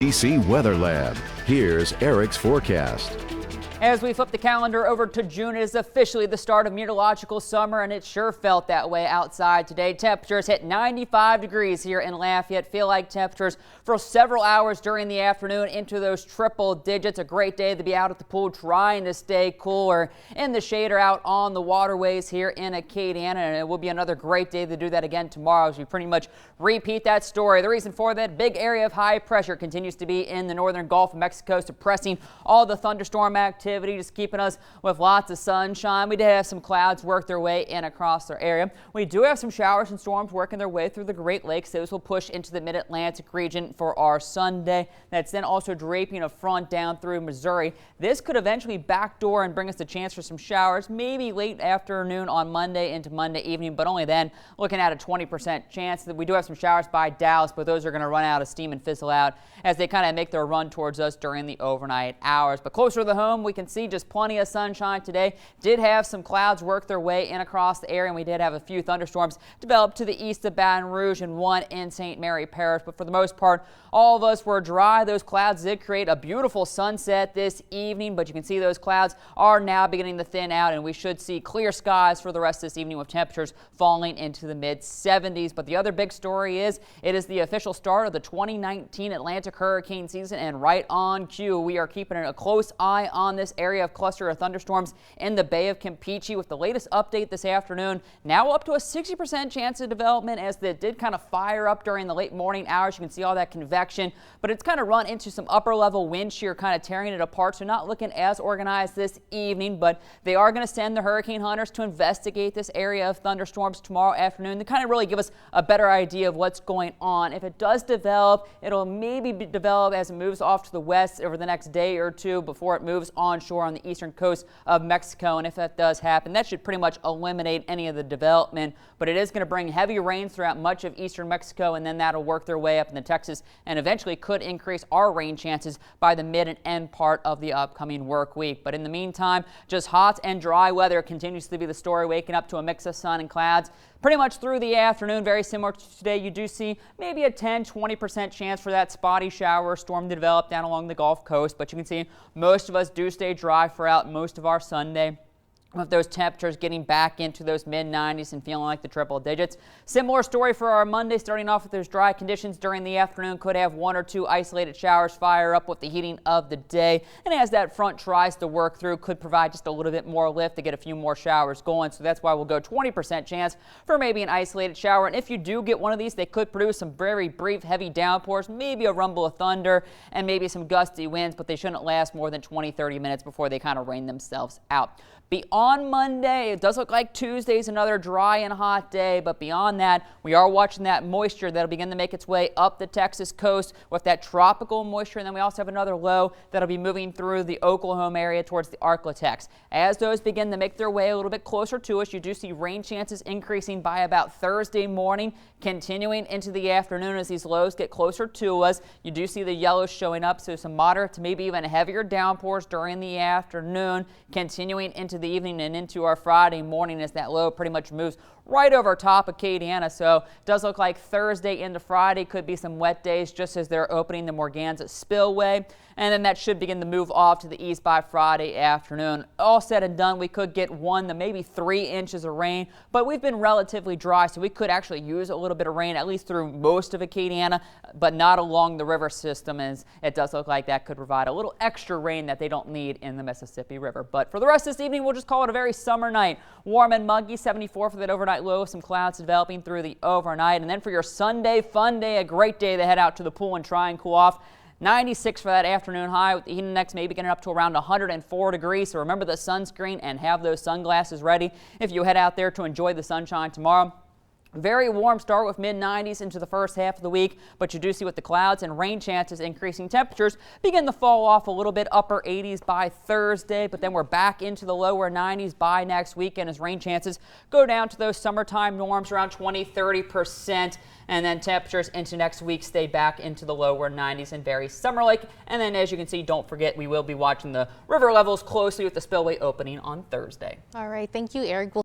DC Weather Lab. Here's Eric's forecast. As we flip the calendar over to June, it is officially the start of meteorological summer, and it sure felt that way outside today. Temperatures hit 95 degrees here in Lafayette. Feel like temperatures for several hours during the afternoon into those triple digits. A great day to be out at the pool trying to stay cool, or in the shade or out on the waterways here in Acadiana. And it will be another great day to do that again tomorrow as we pretty much repeat that story. The reason for that big area of high pressure continues to be in the northern Gulf of Mexico, suppressing all the thunderstorm activity, just keeping us with lots of sunshine. We did have some clouds work their way in across our area. We do have some showers and storms working their way through the Great Lakes. Those will push into the mid-Atlantic region for our Sunday. That's then also draping a front down through Missouri. This could eventually backdoor and bring us a chance for some showers, maybe late afternoon on Monday into Monday evening, but only then. Looking at a 20% chance that we do have some showers by Dallas, but those are going to run out of steam and fizzle out as they kind of make their run towards us during the overnight hours. But closer to the home, we can see just plenty of sunshine today. Did have some clouds work their way in across the area, and we did have a few thunderstorms develop to the east of Baton Rouge and one in St. Mary Parish. But for the most part, all of us were dry. Those clouds did create a beautiful sunset this evening, but you can see those clouds are now beginning to thin out, and we should see clear skies for the rest of this evening with temperatures falling into the mid-70s. But the other big story is it is the official start of the 2019 Atlantic hurricane season, and right on cue, we are keeping a close eye on this area of cluster of thunderstorms in the Bay of Campeche with the latest update this afternoon. Now up to a 60% chance of development as it did kind of fire up during the late morning hours. You can see all that convection, but it's kind of run into some upper level wind shear, kind of tearing it apart. So not looking as organized this evening, but they are going to send the hurricane hunters to investigate this area of thunderstorms tomorrow afternoon to kind of really give us a better idea of what's going on. If it does develop, it'll maybe develop as it moves off to the west over the next day or two before it moves onshore on the eastern coast of Mexico. And if that does happen, that should pretty much eliminate any of the development. But it is going to bring heavy rain throughout much of eastern Mexico, and then that'll work their way up into Texas and eventually could increase our rain chances by the mid and end part of the upcoming work week. But in the meantime, just hot and dry weather continues to be the story, waking up to a mix of sun and clouds pretty much through the afternoon. Very similar to today. You do see maybe a 10-20% chance for that spotty shower or storm to develop down along the Gulf Coast, but you can see most of us do stay dry throughout most of our Sunday, with those temperatures getting back into those mid-90s and feeling like the triple digits. Similar story for our Monday, starting off with those dry conditions during the afternoon. Could have one or two isolated showers fire up with the heating of the day. And as that front tries to work through, could provide just a little bit more lift to get a few more showers going. So that's why we'll go 20% chance for maybe an isolated shower. And if you do get one of these, they could produce some very brief heavy downpours, maybe a rumble of thunder and maybe some gusty winds, but they shouldn't last more than 20-30 minutes before they kind of rain themselves out. Beyond Monday, it does look like Tuesday's another dry and hot day, but beyond that, we are watching that moisture that'll begin to make its way up the Texas coast with that tropical moisture, and then we also have another low that'll be moving through the Oklahoma area towards the Arklatex. As those begin to make their way a little bit closer to us, you do see rain chances increasing by about Thursday morning, continuing into the afternoon as these lows get closer to us. You do see the yellows showing up, so some moderate to maybe even heavier downpours during the afternoon, continuing into the evening and into our Friday morning as that low pretty much moves right over top Acadiana. So it does look like Thursday into Friday could be some wet days just as they're opening the Morganza spillway. And then that should begin to move off to the east by Friday afternoon. All said and done, we could get 1 to maybe 3 inches of rain, but we've been relatively dry, so we could actually use a little bit of rain, at least through most of Acadiana, but not along the river system, as it does look like that could provide a little extra rain that they don't need in the Mississippi River. But for the rest of this evening, we'll just call it a very summer night. Warm and muggy, 74 for that overnight low, some clouds developing through the overnight. And then for your Sunday fun day, a great day to head out to the pool and try and cool off. 96 for that afternoon high, with the heat index maybe getting up to around 104 degrees. So remember the sunscreen and have those sunglasses ready if you head out there to enjoy the sunshine tomorrow. Very warm start with mid-90s into the first half of the week, but you do see with the clouds and rain chances increasing, temperatures begin to fall off a little bit, upper 80s by Thursday, but then we're back into the lower 90s by next weekend as rain chances go down to those summertime norms around 20-30%, and then temperatures into next week stay back into the lower 90s and very summer-like. And then as you can see, don't forget we will be watching the river levels closely with the spillway opening on Thursday. All right, thank you, Eric.